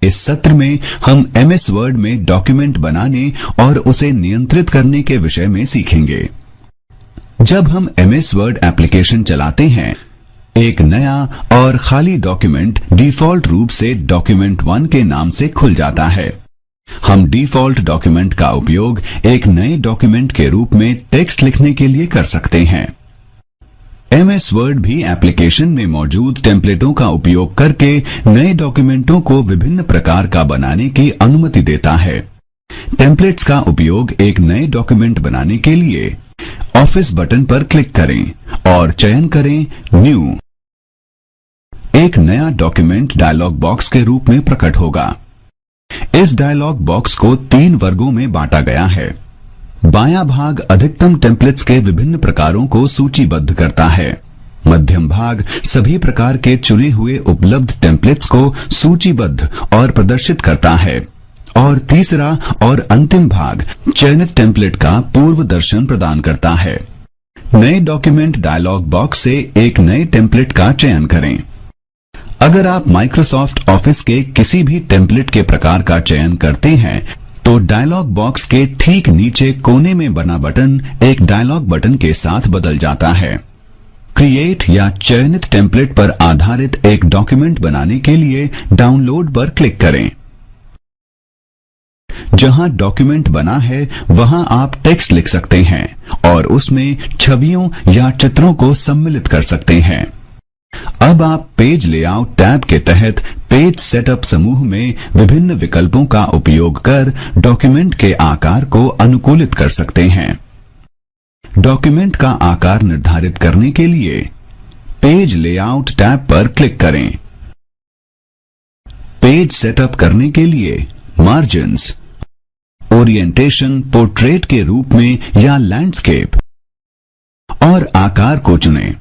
इस सत्र में हम MS वर्ड में डॉक्यूमेंट बनाने और उसे नियंत्रित करने के विषय में सीखेंगे। जब हम MS वर्ड एप्लीकेशन चलाते हैं, एक नया और खाली डॉक्यूमेंट डिफॉल्ट रूप से डॉक्यूमेंट 1 के नाम से खुल जाता है। हम डिफॉल्ट डॉक्यूमेंट का उपयोग एक नए डॉक्यूमेंट के रूप में टेक्स्ट लिखने के लिए कर सकते हैं। MS वर्ड भी एप्लीकेशन में मौजूद टेम्पलेटों का उपयोग करके नए डॉक्यूमेंटों को विभिन्न प्रकार का बनाने की अनुमति देता है। टेम्पलेट्स का उपयोग एक नए डॉक्यूमेंट बनाने के लिए ऑफिस बटन पर क्लिक करें और चयन करें न्यू। एक नया डॉक्यूमेंट डायलॉग बॉक्स के रूप में प्रकट होगा। इस डायलॉग बॉक्स को 3 वर्गों में बांटा गया है। बायां भाग अधिकतम टेम्पलेट्स के विभिन्न प्रकारों को सूचीबद्ध करता है। मध्यम भाग सभी प्रकार के चुने हुए उपलब्ध टेम्पलेट्स को सूचीबद्ध और प्रदर्शित करता है। और तीसरा और अंतिम भाग चयनित टेम्पलेट का पूर्व दर्शन प्रदान करता है। नए डॉक्यूमेंट डायलॉग बॉक्स से एक नए टेम्पलेट का चयन करें। अगर आप माइक्रोसॉफ्ट ऑफिस के किसी भी टेम्पलेट के प्रकार का चयन करते हैं, तो डायलॉग बॉक्स के ठीक नीचे कोने में बना बटन एक डायलॉग बटन के साथ बदल जाता है। क्रिएट या चयनित टेम्पलेट पर आधारित एक डॉक्यूमेंट बनाने के लिए डाउनलोड पर क्लिक करें। जहां डॉक्यूमेंट बना है, वहां आप टेक्स्ट लिख सकते हैं और उसमें छवियों या चित्रों को सम्मिलित कर सकते हैं। अब आप पेज लेआउट टैब के तहत पेज सेटअप समूह में विभिन्न विकल्पों का उपयोग कर डॉक्यूमेंट के आकार को अनुकूलित कर सकते हैं। डॉक्यूमेंट का आकार निर्धारित करने के लिए पेज लेआउट टैब पर क्लिक करें। पेज सेटअप करने के लिए मार्जिन्स, ओरिएंटेशन पोर्ट्रेट के रूप में या लैंडस्केप और आकार को चुनें।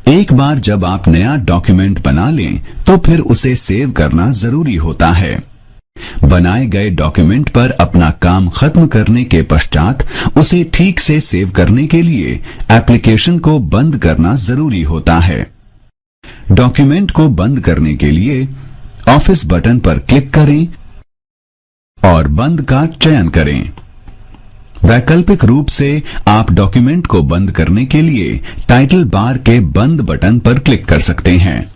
एक बार जब आप नया डॉक्यूमेंट बना लें, तो फिर उसे सेव करना जरूरी होता है। बनाए गए डॉक्यूमेंट पर अपना काम खत्म करने के पश्चात उसे ठीक से सेव करने के लिए एप्लीकेशन को बंद करना जरूरी होता है। डॉक्यूमेंट को बंद करने के लिए ऑफिस बटन पर क्लिक करें और बंद का चयन करें। वैकल्पिक रूप से आप डॉक्यूमेंट को बंद करने के लिए टाइटल बार के बंद बटन पर क्लिक कर सकते हैं।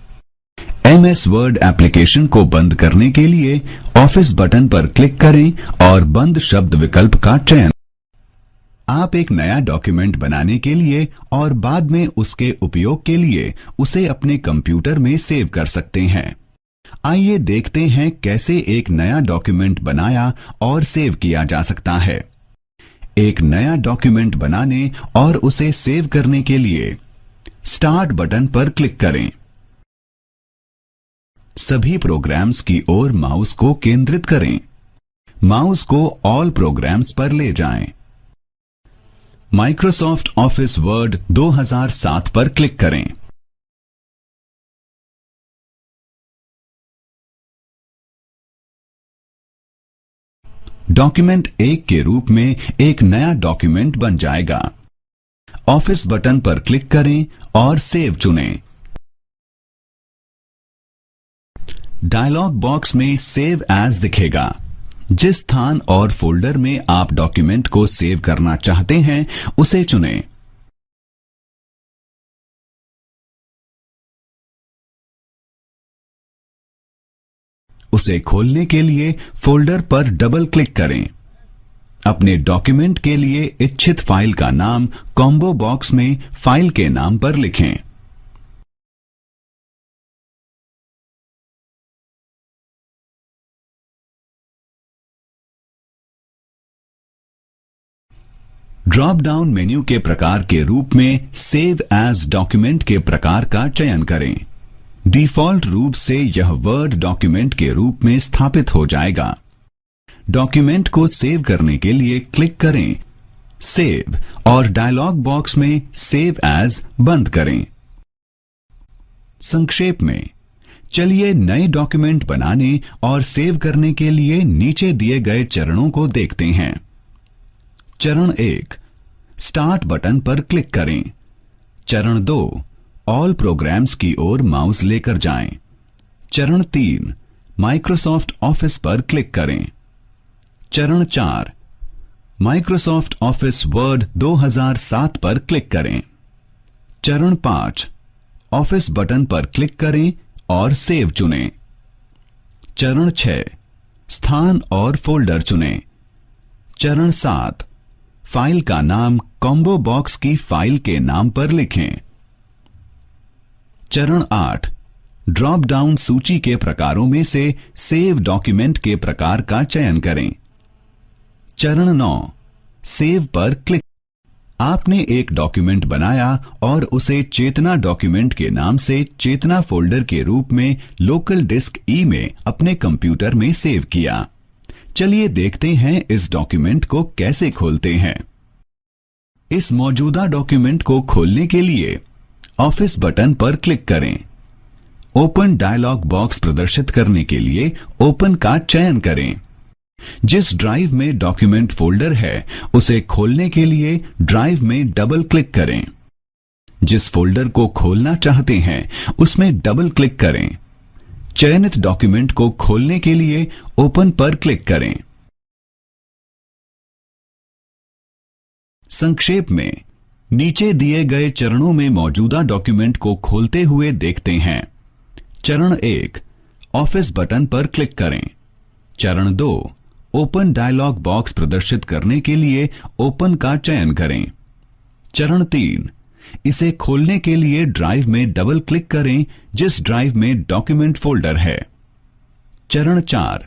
MS वर्ड एप्लीकेशन को बंद करने के लिए ऑफिस बटन पर क्लिक करें और बंद शब्द विकल्प का चयन। आप एक नया डॉक्यूमेंट बनाने के लिए और बाद में उसके उपयोग के लिए उसे अपने कंप्यूटर में सेव कर सकते हैं। आइए देखते हैं कैसे एक नया डॉक्यूमेंट बनाया और सेव किया जा सकता है। एक नया डॉक्यूमेंट बनाने और उसे सेव करने के लिए स्टार्ट बटन पर क्लिक करें। सभी प्रोग्राम्स की ओर माउस को केंद्रित करें। माउस को ऑल प्रोग्राम्स पर ले जाएं। माइक्रोसॉफ्ट ऑफिस वर्ड 2007 पर क्लिक करें। डॉक्यूमेंट 1 के रूप में एक नया डॉक्यूमेंट बन जाएगा। ऑफिस बटन पर क्लिक करें और सेव चुनें। डायलॉग बॉक्स में सेव एज दिखेगा। जिस स्थान और फोल्डर में आप डॉक्यूमेंट को सेव करना चाहते हैं, उसे चुनें। उसे खोलने के लिए फोल्डर पर डबल क्लिक करें। अपने डॉक्यूमेंट के लिए इच्छित फाइल का नाम कॉम्बो बॉक्स में फाइल के नाम पर लिखें। ड्रॉप डाउन मेन्यू के प्रकार के रूप में सेव एज डॉक्यूमेंट के प्रकार का चयन करें। डिफॉल्ट रूप से यह वर्ड डॉक्यूमेंट के रूप में स्थापित हो जाएगा। डॉक्यूमेंट को सेव करने के लिए क्लिक करें, सेव, और डायलॉग बॉक्स में सेव एज बंद करें। संक्षेप में, चलिए नए डॉक्यूमेंट बनाने और सेव करने के लिए नीचे दिए गए चरणों को देखते हैं। चरण 1, स्टार्ट बटन पर क्लिक करें। चरण 2, ऑल प्रोग्राम्स की ओर माउस लेकर जाएं। चरण 3, माइक्रोसॉफ्ट ऑफिस पर क्लिक करें। चरण 4, माइक्रोसॉफ्ट ऑफिस वर्ड 2007 पर क्लिक करें। चरण 5, ऑफिस बटन पर क्लिक करें और सेव चुनें। चरण 6, स्थान और फोल्डर चुनें। चरण 7, फाइल का नाम कॉम्बो बॉक्स की फाइल के नाम पर लिखें। चरण 8, ड्रॉप डाउन सूची के प्रकारों में से सेव डॉक्यूमेंट के प्रकार का चयन करें। चरण 9, सेव पर क्लिक। आपने एक डॉक्यूमेंट बनाया और उसे चेतना डॉक्यूमेंट के नाम से चेतना फोल्डर के रूप में लोकल डिस्क ई में अपने कंप्यूटर में सेव किया। चलिए देखते हैं इस डॉक्यूमेंट को कैसे खोलते हैं। इस मौजूदा डॉक्यूमेंट को खोलने के लिए ऑफिस बटन पर क्लिक करें। ओपन डायलॉग बॉक्स प्रदर्शित करने के लिए ओपन का चयन करें। जिस ड्राइव में डॉक्यूमेंट फोल्डर है उसे खोलने के लिए ड्राइव में डबल क्लिक करें। जिस फोल्डर को खोलना चाहते हैं उसमें डबल क्लिक करें। चयनित डॉक्यूमेंट को खोलने के लिए ओपन पर क्लिक करें। संक्षेप में नीचे दिए गए चरणों में मौजूदा डॉक्यूमेंट को खोलते हुए देखते हैं। चरण 1, ऑफिस बटन पर क्लिक करें। चरण 2, ओपन डायलॉग बॉक्स प्रदर्शित करने के लिए ओपन का चयन करें। चरण 3, इसे खोलने के लिए ड्राइव में डबल क्लिक करें जिस ड्राइव में डॉक्यूमेंट फोल्डर है। चरण 4,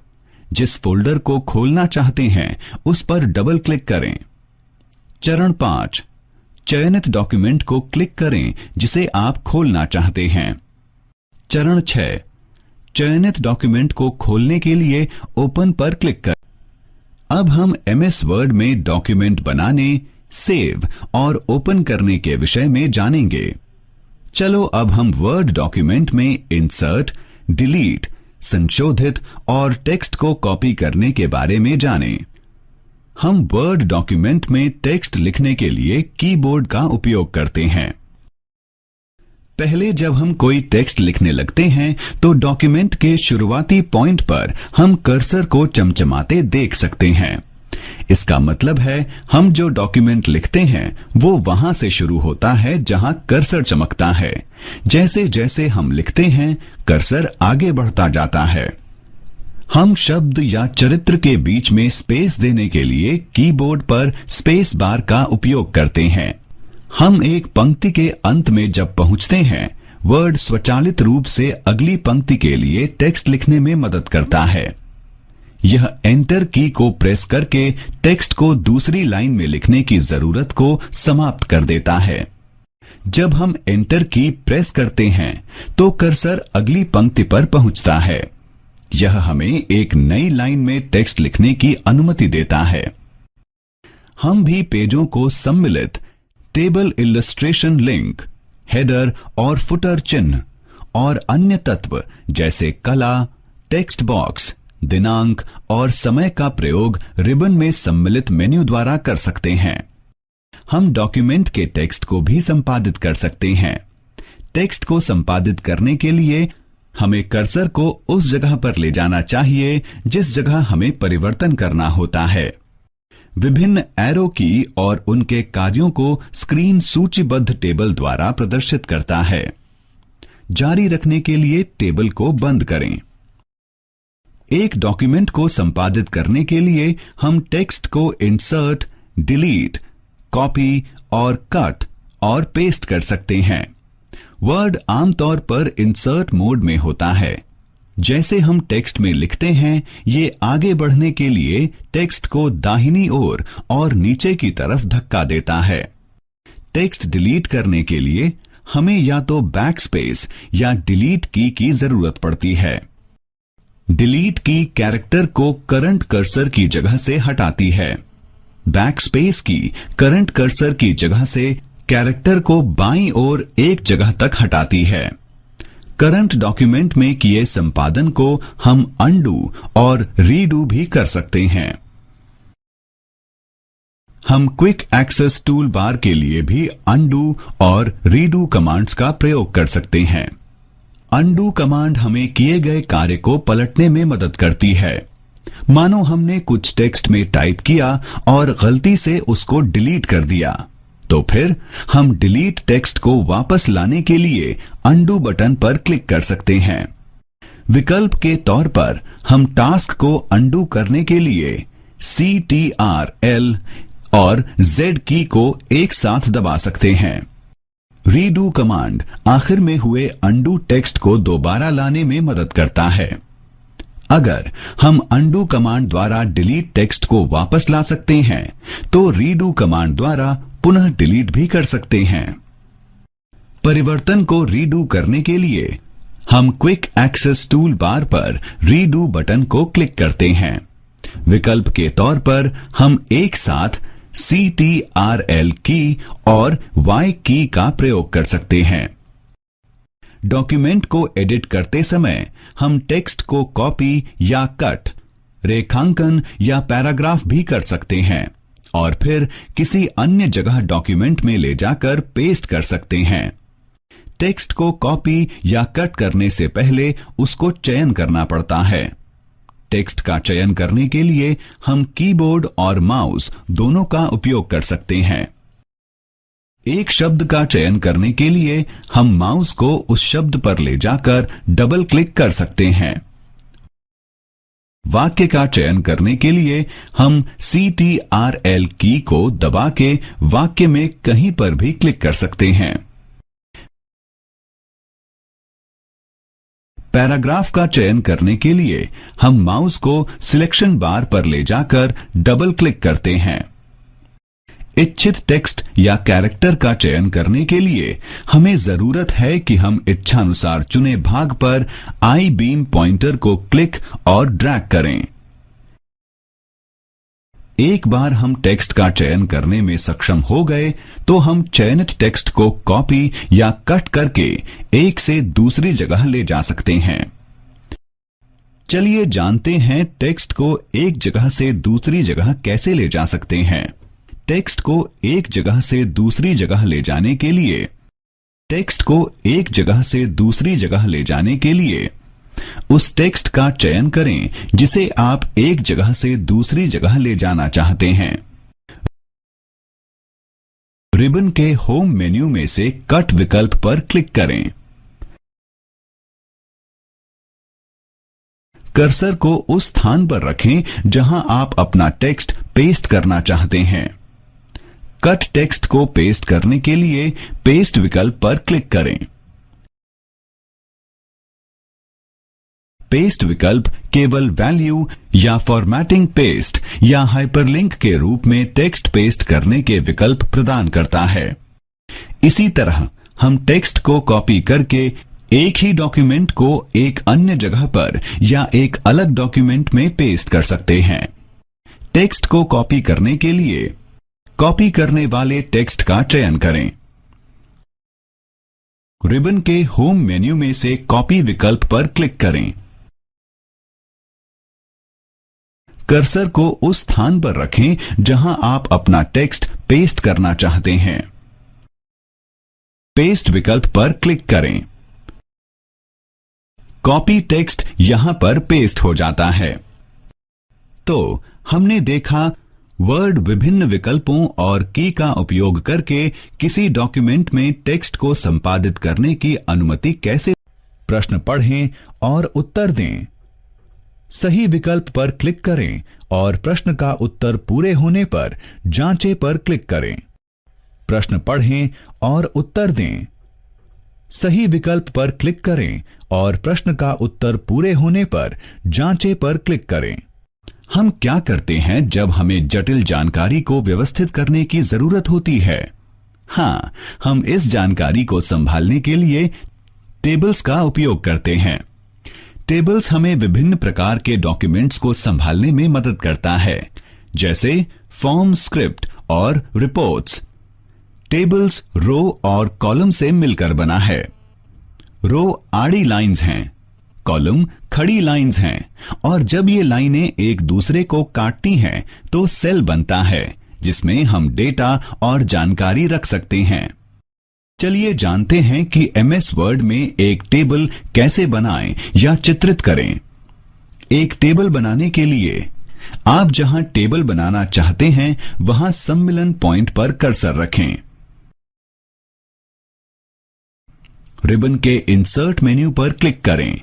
जिस फोल्डर को खोलना चाहते हैं उस पर डबल क्लिक करें। चरण 5, चयनित डॉक्यूमेंट को क्लिक करें जिसे आप खोलना चाहते हैं। चरण 6, चयनित डॉक्यूमेंट को खोलने के लिए ओपन पर क्लिक करें। अब हम एमएस वर्ड में डॉक्यूमेंट बनाने, सेव और ओपन करने के विषय में जानेंगे। चलो अब हम वर्ड डॉक्यूमेंट में इंसर्ट, डिलीट, संशोधित और टेक्स्ट को कॉपी करने के बारे में जानें। हम वर्ड डॉक्यूमेंट में टेक्स्ट लिखने के लिए कीबोर्ड का उपयोग करते हैं। पहले जब हम कोई टेक्स्ट लिखने लगते हैं तो डॉक्यूमेंट के शुरुआती पॉइंट पर हम कर्सर को चमचमाते देख सकते हैं। इसका मतलब है हम जो डॉक्यूमेंट लिखते हैं वो वहां से शुरू होता है जहां कर्सर चमकता है। जैसे जैसे हम लिखते हैं कर्सर आगे बढ़ता जाता है। हम शब्द या चरित्र के बीच में स्पेस देने के लिए कीबोर्ड पर स्पेस बार का उपयोग करते हैं। हम एक पंक्ति के अंत में जब पहुंचते हैं वर्ड स्वचालित रूप से अगली पंक्ति के लिए टेक्स्ट लिखने में मदद करता है। यह एंटर की को प्रेस करके टेक्स्ट को दूसरी लाइन में लिखने की जरूरत को समाप्त कर देता है। जब हम एंटर की प्रेस करते हैं तो कर्सर अगली पंक्ति पर पहुंचता है। यह हमें एक नई लाइन में टेक्स्ट लिखने की अनुमति देता है। हम भी पेजों को सम्मिलित, टेबल इलस्ट्रेशन लिंक, हेडर और फुटर चिन्ह और अन्य तत्व जैसे कला, टेक्स्ट बॉक्स, दिनांक और समय का प्रयोग रिबन में सम्मिलित मेन्यू द्वारा कर सकते हैं। हम डॉक्यूमेंट के टेक्स्ट को भी संपादित कर सकते हैं। टेक्स्ट को संपादित करने के लिए हमें कर्सर को उस जगह पर ले जाना चाहिए जिस जगह हमें परिवर्तन करना होता है। विभिन्न एरो की और उनके कार्यों को स्क्रीन सूचीबद्ध टेबल द्वारा प्रदर्शित करता है। जारी रखने के लिए टेबल को बंद करें। एक डॉक्यूमेंट को संपादित करने के लिए हम टेक्स्ट को इंसर्ट, डिलीट, कॉपी और कट और पेस्ट कर सकते हैं। वर्ड आमतौर पर इंसर्ट मोड में होता है। जैसे हम टेक्स्ट में लिखते हैं ये आगे बढ़ने के लिए टेक्स्ट को दाहिनी ओर और नीचे की तरफ धक्का देता है। टेक्स्ट डिलीट करने के लिए हमें या तो बैकस्पेस या डिलीट की जरूरत पड़ती है। डिलीट की कैरेक्टर को करंट कर्सर की जगह से हटाती है। बैकस्पेस की करंट कर्सर की जगह से कैरेक्टर को बाईं ओर एक जगह तक हटाती है। करंट डॉक्यूमेंट में किए संपादन को हम अनडू और रीडू भी कर सकते हैं। हम क्विक एक्सेस टूल बार के लिए भी अनडू और रीडू कमांड्स का प्रयोग कर सकते हैं। अनडू कमांड हमें किए गए कार्य को पलटने में मदद करती है। मानो हमने कुछ टेक्स्ट में टाइप किया और गलती से उसको डिलीट कर दिया, तो फिर हम डिलीट टेक्स्ट को वापस लाने के लिए अनडू बटन पर क्लिक कर सकते हैं। विकल्प के तौर पर हम टास्क को अनडू करने के लिए CTRL और Z की को एक साथ दबा सकते हैं। रीडू कमांड आखिर में हुए अनडू टेक्स्ट को दोबारा लाने में मदद करता है। अगर हम अनडू कमांड द्वारा डिलीट टेक्स्ट को वापस ला सकते हैं, तो रीडू कमांड द्वारा पुनः डिलीट भी कर सकते हैं। परिवर्तन को रीडू करने के लिए हम क्विक एक्सेस टूल बार पर रीडू बटन को क्लिक करते हैं। विकल्प के तौर पर हम एक साथ CTRL की और Y की का प्रयोग कर सकते हैं। डॉक्यूमेंट को एडिट करते समय हम टेक्स्ट को कॉपी या कट, रेखांकन या पैराग्राफ भी कर सकते हैं और फिर किसी अन्य जगह डॉक्यूमेंट में ले जाकर पेस्ट कर सकते हैं। टेक्स्ट को कॉपी या कट करने से पहले उसको चयन करना पड़ता है। टेक्स्ट का चयन करने के लिए हम कीबोर्ड और माउस दोनों का उपयोग कर सकते हैं। एक शब्द का चयन करने के लिए हम माउस को उस शब्द पर ले जाकर डबल क्लिक कर सकते हैं। वाक्य का चयन करने के लिए हम CTRL की को दबा के वाक्य में कहीं पर भी क्लिक कर सकते हैं। पैराग्राफ का चयन करने के लिए हम माउस को सिलेक्शन बार पर ले जाकर डबल क्लिक करते हैं। इच्छित टेक्स्ट या कैरेक्टर का चयन करने के लिए हमें जरूरत है कि हम इच्छानुसार चुने भाग पर आई बीम पॉइंटर को क्लिक और ड्रैग करें। एक बार हम टेक्स्ट का चयन करने में सक्षम हो गए, तो हम चयनित टेक्स्ट को कॉपी या कट करके एक से दूसरी जगह ले जा सकते हैं। चलिए जानते हैं टेक्स्ट को एक जगह से दूसरी जगह कैसे ले जा सकते हैं। टेक्स्ट को एक जगह से दूसरी जगह ले जाने के लिए उस टेक्स्ट का चयन करें जिसे आप एक जगह से दूसरी जगह ले जाना चाहते हैं। रिबन के होम मेन्यू में से कट विकल्प पर क्लिक करें। कर्सर को उस स्थान पर रखें जहां आप अपना टेक्स्ट पेस्ट करना चाहते हैं। कट टेक्स्ट को पेस्ट करने के लिए पेस्ट विकल्प पर क्लिक करें। पेस्ट विकल्प केवल वैल्यू या फॉर्मेटिंग पेस्ट या हाइपरलिंक के रूप में टेक्स्ट पेस्ट करने के विकल्प प्रदान करता है। इसी तरह हम टेक्स्ट को कॉपी करके एक ही डॉक्यूमेंट को एक अन्य जगह पर या एक अलग डॉक्यूमेंट में पेस्ट कर सकते हैं। टेक्स्ट को कॉपी करने के लिए कॉपी करने वाले टेक्स्ट का चयन करें। रिबन के होम मेन्यू में से कॉपी विकल्प पर क्लिक करें। कर्सर को उस स्थान पर रखें जहां आप अपना टेक्स्ट पेस्ट करना चाहते हैं। पेस्ट विकल्प पर क्लिक करें। कॉपी टेक्स्ट यहां पर पेस्ट हो जाता है। तो हमने देखा वर्ड विभिन्न विकल्पों और की का उपयोग करके किसी डॉक्यूमेंट में टेक्स्ट को संपादित करने की अनुमति कैसे। प्रश्न पढ़ें और उत्तर दें। सही विकल्प पर क्लिक करें और प्रश्न का उत्तर पूरे होने पर जांचें पर क्लिक करें। प्रश्न पढ़ें और उत्तर दें। सही विकल्प पर क्लिक करें और प्रश्न का उत्तर पूरे होने पर जांचें पर क्लिक करें। हम क्या करते हैं जब हमें जटिल जानकारी को व्यवस्थित करने की जरूरत होती है? हाँ, हम इस जानकारी को संभालने के लिए टेबल्स का उपयोग करते हैं। टेबल्स हमें विभिन्न प्रकार के डॉक्यूमेंट्स को संभालने में मदद करता है, जैसे फॉर्म, स्क्रिप्ट और रिपोर्ट्स। टेबल्स रो और कॉलम से मिलकर बना है। रो आड़ी लाइंस हैं, कॉलम खड़ी लाइंस हैं, और जब ये लाइनें एक दूसरे को काटती हैं तो सेल बनता है जिसमें हम डेटा और जानकारी रख सकते हैं। चलिए जानते हैं कि एमएस वर्ड में एक टेबल कैसे बनाएं या चित्रित करें। एक टेबल बनाने के लिए आप जहां टेबल बनाना चाहते हैं वहां सम्मिलन पॉइंट पर कर्सर रखें। रिबन के इंसर्ट मेन्यू पर क्लिक करें।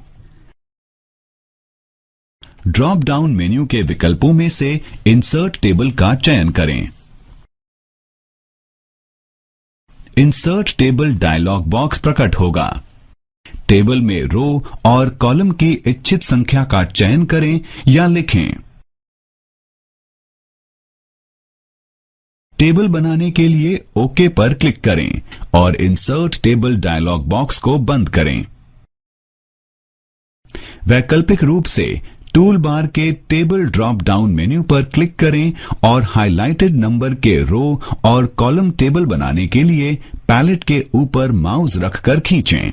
ड्रॉप डाउन मेन्यू के विकल्पों में से इंसर्ट टेबल का चयन करें। इंसर्ट टेबल डायलॉग बॉक्स प्रकट होगा। टेबल में रो और कॉलम की इच्छित संख्या का चयन करें या लिखें। टेबल बनाने के लिए ओके पर क्लिक करें और इंसर्ट टेबल डायलॉग बॉक्स को बंद करें। वैकल्पिक रूप से टूल बार के टेबल ड्रॉप डाउन मेन्यू पर क्लिक करें और हाइलाइटेड नंबर के रो और कॉलम टेबल बनाने के लिए पैलेट के ऊपर माउस रखकर खींचें।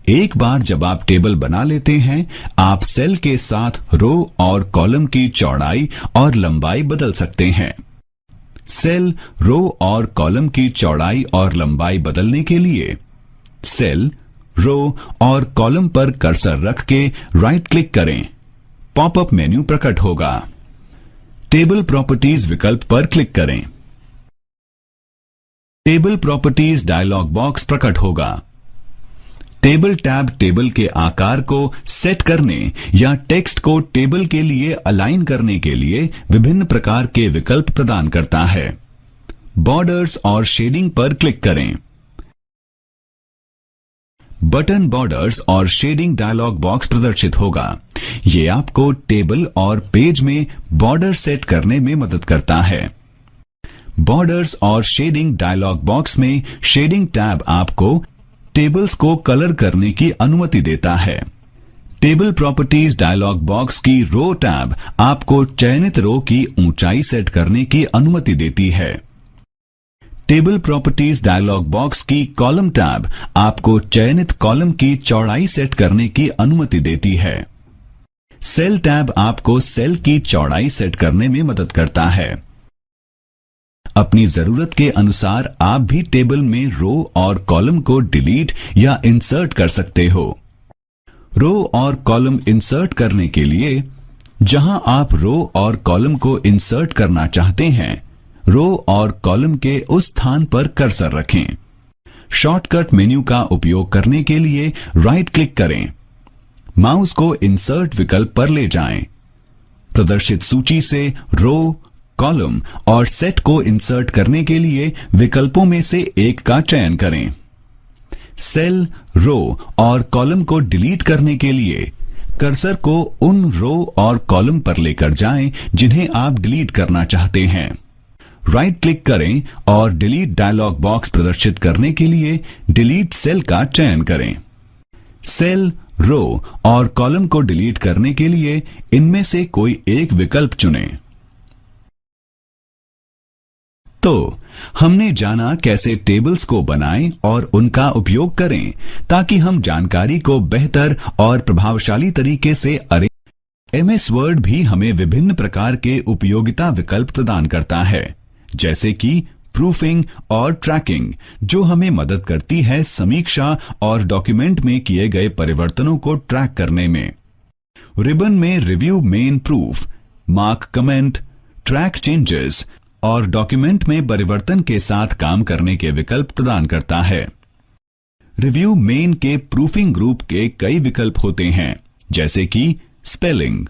एक बार जब आप टेबल बना लेते हैं, आप सेल के साथ रो और कॉलम की चौड़ाई और लंबाई बदल सकते हैं। सेल, रो और कॉलम की चौड़ाई और लंबाई बदलने के लिए सेल, रो और कॉलम पर कर्सर रख के राइट क्लिक करें। पॉपअप मेन्यू प्रकट होगा। टेबल प्रॉपर्टीज विकल्प पर क्लिक करें। टेबल प्रॉपर्टीज डायलॉग बॉक्स प्रकट होगा। टेबल टैब टेबल के आकार को सेट करने या टेक्स्ट को टेबल के लिए अलाइन करने के लिए विभिन्न प्रकार के विकल्प प्रदान करता है। बॉर्डर्स और शेडिंग पर क्लिक करें। बटन बॉर्डर्स और शेडिंग डायलॉग बॉक्स प्रदर्शित होगा। ये आपको टेबल और पेज में बॉर्डर सेट करने में मदद करता है। बॉर्डर्स और शेडिंग डायलॉग बॉक्स में शेडिंग टैब आपको टेबल्स को कलर करने की अनुमति देता है। टेबल प्रॉपर्टीज डायलॉग बॉक्स की रो टैब आपको चयनित रो की ऊंचाई सेट करने की अनुमति देती है। टेबल प्रॉपर्टीज डायलॉग बॉक्स की कॉलम टैब आपको चयनित कॉलम की चौड़ाई सेट करने की अनुमति देती है। सेल टैब आपको सेल की चौड़ाई सेट करने में मदद करता है। अपनी जरूरत के अनुसार आप भी टेबल में रो और कॉलम को डिलीट या इंसर्ट कर सकते हो। रो और कॉलम इंसर्ट करने के लिए जहां आप रो और कॉलम को इंसर्ट करना चाहते हैं, रो और कॉलम के उस स्थान पर कर्सर रखें। शॉर्टकट मेन्यू का उपयोग करने के लिए राइट क्लिक करें। माउस को इंसर्ट विकल्प पर ले जाएं। प्रदर्शित सूची से रो, कॉलम और सेट को इंसर्ट करने के लिए विकल्पों में से एक का चयन करें। सेल, रो और कॉलम को डिलीट करने के लिए कर्सर को उन रो और कॉलम पर लेकर जाएं जिन्हें आप डिलीट करना चाहते हैं। राइट क्लिक करें और डिलीट डायलॉग बॉक्स प्रदर्शित करने के लिए डिलीट सेल का चयन करें। सेल, रो और कॉलम को डिलीट करने के लिए इनमें से कोई एक विकल्प चुनें। तो हमने जाना कैसे टेबल्स को बनाएं और उनका उपयोग करें ताकि हम जानकारी को बेहतर और प्रभावशाली तरीके से एमएस वर्ड भी हमें विभिन्न प्रकार के उपयोगिता विकल्प प्रदान करता है, जैसे कि प्रूफिंग और ट्रैकिंग, जो हमें मदद करती है समीक्षा और डॉक्यूमेंट में किए गए परिवर्तनों को ट्रैक करने में। रिबन में review main proof, mark comment, track changes और डॉक्यूमेंट में परिवर्तन के साथ काम करने के विकल्प प्रदान करता है। रिव्यू मेन के प्रूफिंग ग्रुप के कई विकल्प होते हैं, जैसे कि स्पेलिंग,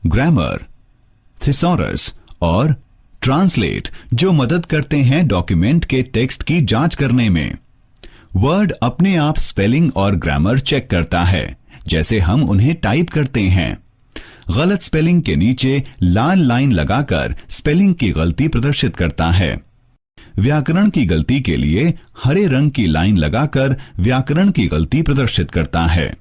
ग्रामर, थिसॉरस और ट्रांसलेट, जो मदद करते हैं डॉक्यूमेंट के टेक्स्ट की जांच करने में। वर्ड अपने आप स्पेलिंग और ग्रामर चेक करता है, जैसे हम उन्हें टाइप करते हैं। गलत स्पेलिंग के नीचे लाल लाइन लगाकर स्पेलिंग की गलती प्रदर्शित करता है। व्याकरण की गलती के लिए हरे रंग की लाइन लगाकर व्याकरण की गलती प्रदर्शित करता है।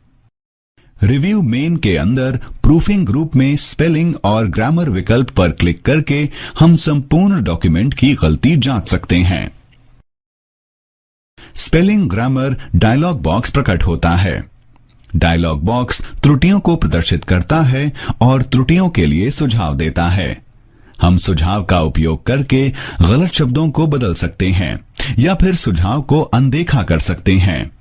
रिव्यू मेन के अंदर प्रूफिंग ग्रुप में स्पेलिंग और ग्रामर विकल्प पर क्लिक करके हम संपूर्ण डॉक्यूमेंट की गलती जांच सकते हैं। स्पेलिंग ग्रामर डायलॉग बॉक्स प्रकट होता है। डायलॉग बॉक्स त्रुटियों को प्रदर्शित करता है और त्रुटियों के लिए सुझाव देता है। हम सुझाव का उपयोग करके गलत शब्दों को बदल सकते हैं या फिर सुझाव को अनदेखा कर सकते हैं।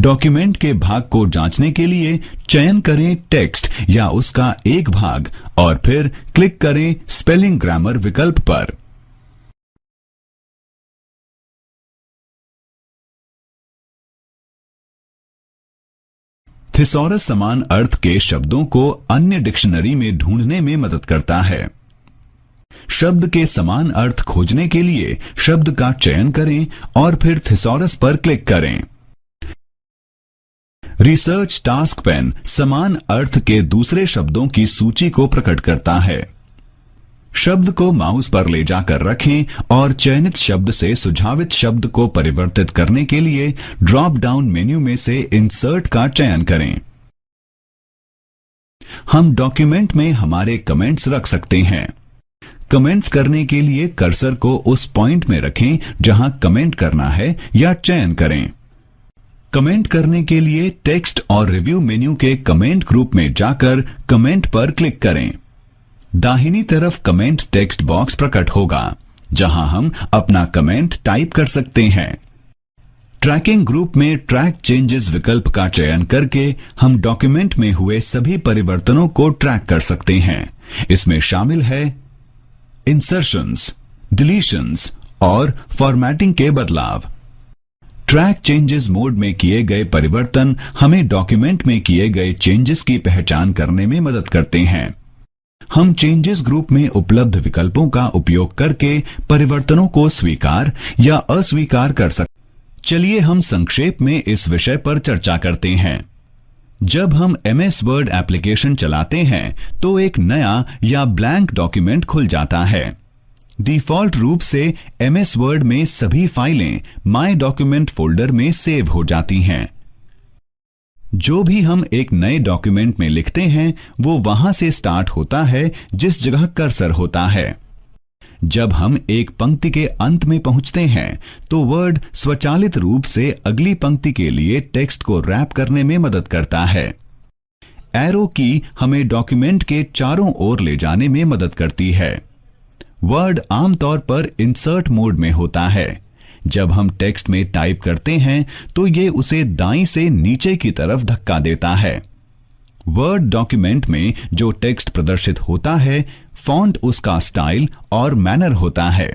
डॉक्यूमेंट के भाग को जांचने के लिए चयन करें टेक्स्ट या उसका एक भाग और फिर क्लिक करें स्पेलिंग ग्रामर विकल्प पर। थिसॉरस समान अर्थ के शब्दों को अन्य डिक्शनरी में ढूंढने में मदद करता है। शब्द के समान अर्थ खोजने के लिए शब्द का चयन करें और फिर थिसॉरस पर क्लिक करें। रिसर्च टास्क पैन समान अर्थ के दूसरे शब्दों की सूची को प्रकट करता है। शब्द को माउस पर ले जाकर रखें और चयनित शब्द से सुझावित शब्द को परिवर्तित करने के लिए ड्रॉप डाउन मेन्यू में से इंसर्ट का चयन करें। हम डॉक्यूमेंट में हमारे कमेंट्स रख सकते हैं। कमेंट्स करने के लिए कर्सर को उस पॉइंट में रखें जहां कमेंट करना है या चयन करें। कमेंट करने के लिए टेक्स्ट और रिव्यू मेन्यू के कमेंट ग्रुप में जाकर कमेंट पर क्लिक करें। दाहिनी तरफ कमेंट टेक्स्ट बॉक्स प्रकट होगा जहां हम अपना कमेंट टाइप कर सकते हैं। ट्रैकिंग ग्रुप में ट्रैक चेंजेस विकल्प का चयन करके हम डॉक्यूमेंट में हुए सभी परिवर्तनों को ट्रैक कर सकते हैं। इसमें शामिल है इंसर्शंस, डिलीशंस और फॉर्मेटिंग के बदलाव। ट्रैक चेंजेस मोड में किए गए परिवर्तन हमें डॉक्यूमेंट में किए गए चेंजेस की पहचान करने में मदद करते हैं। हम चेंजेस ग्रुप में उपलब्ध विकल्पों का उपयोग करके परिवर्तनों को स्वीकार या अस्वीकार कर सकते। चलिए हम संक्षेप में इस विषय पर चर्चा करते हैं। जब हम MS वर्ड एप्लीकेशन चलाते हैं तो एक नया या ब्लैंक डॉक्यूमेंट खुल जाता है। डिफॉल्ट रूप से MS वर्ड में सभी फाइलें माय डॉक्यूमेंट फोल्डर में सेव हो जाती हैं। जो भी हम एक नए डॉक्यूमेंट में लिखते हैं वो वहां से स्टार्ट होता है जिस जगह कर्सर होता है। जब हम एक पंक्ति के अंत में पहुंचते हैं तो वर्ड स्वचालित रूप से अगली पंक्ति के लिए टेक्स्ट को रैप करने में मदद करता है। एरो की हमें डॉक्यूमेंट के चारों ओर ले जाने में मदद करती है। वर्ड आमतौर पर इंसर्ट मोड में होता है। जब हम टेक्स्ट में टाइप करते हैं तो ये उसे दाईं से नीचे की तरफ धक्का देता है। वर्ड डॉक्यूमेंट में जो टेक्स्ट प्रदर्शित होता है, फॉन्ट उसका स्टाइल और मैनर होता है।